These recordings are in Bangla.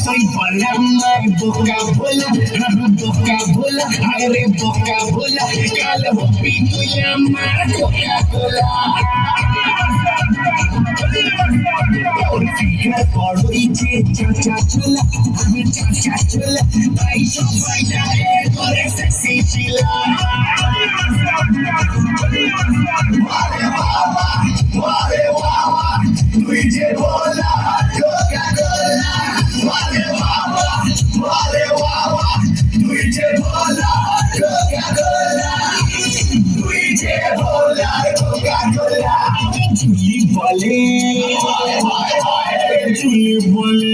Soy palabra boca bola, aire boca bola, calvo pito llamar Coca-Cola. Por dice cha-cha chula, cha-cha chula, bailo bailaré por ese sigila. Wale wawa, tuije bola, Coca-Cola. Wale wawa, tuije bola, Coca-Cola. Tuije bola, Coca-Cola. Chuli bole, chuli bole, chuli bole.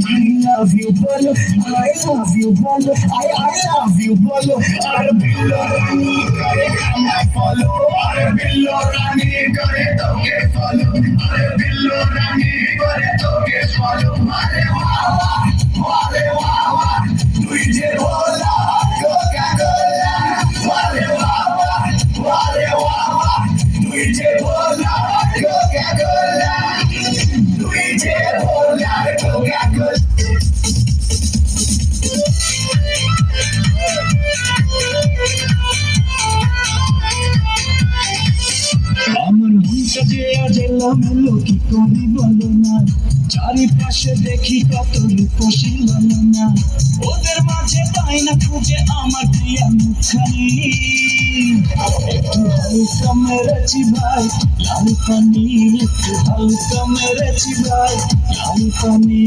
I love you, bolo. I love you, bolo. I love you, bolo. Ar billo rani kare kama follow. Ar billo rani kare toke follow. Ar billo rani kare toke follow. Wale wawa, tuije bola, Coca-Cola. Wale wawa, tuije bola, Coca-Cola. Tuije bola, Coca-Cola. আমার মনটা যে আজ এলোমেলো কি করি বলো না, চারিপাশে দেখি কত রূপসী না, ওদের মাঝে পাই না খুঁজে আমার প্রিয়া মুখখানি। একটু হালকা মেরেছি ভাই লাল পানি, একটু হালকা মেরেছি ভাই লাল পানি,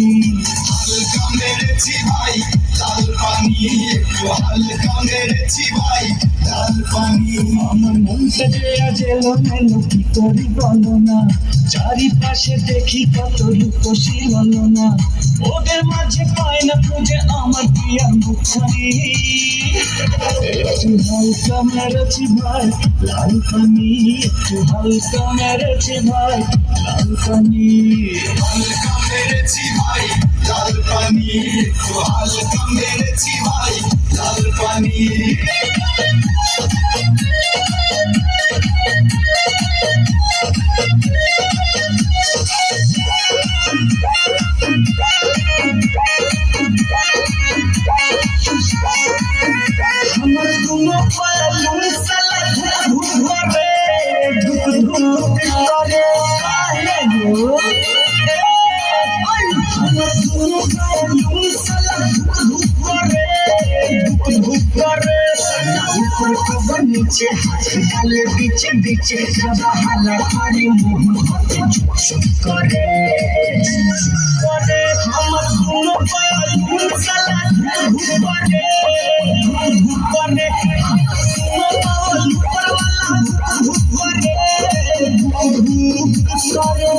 হালকা মেরেছি ভাই লাল পানি, একটু হালকা মেরেছি ভাই লাল পানি। আমার মনটা যে আজ এলোমেলো কি করি বলো না, চারিপাশে দেখি কত রূপসী না, ওদের মাঝে পাই না খুঁজে আমার প্রিয়া মুখখানি। একটু হালকা মেরেছি ভাই লাল পানি, একটু হালকা মেরেছি ভাই লাল পানি, হালকা মেরেছি ভাই লাল পানি, একটু হালকা মেরেছি ভাই লাল পানি। আমার দুনো পালুন সালা ধুক ধরে, ধুক ধুক করে আহে গো। আমার দুনো পালুন সালা ধুক ধুক করে, ধুক ধুক করে। উপর কবর নিচে হাত গালে বিচে বিচে সবা হালা করে মুহ হাতে চুপ করে করে। আমার দুনো পালুন সালা ধুক করে, ধুক করে। আমার পালুন পাওয়ালা ধুক করে, ধুক করে।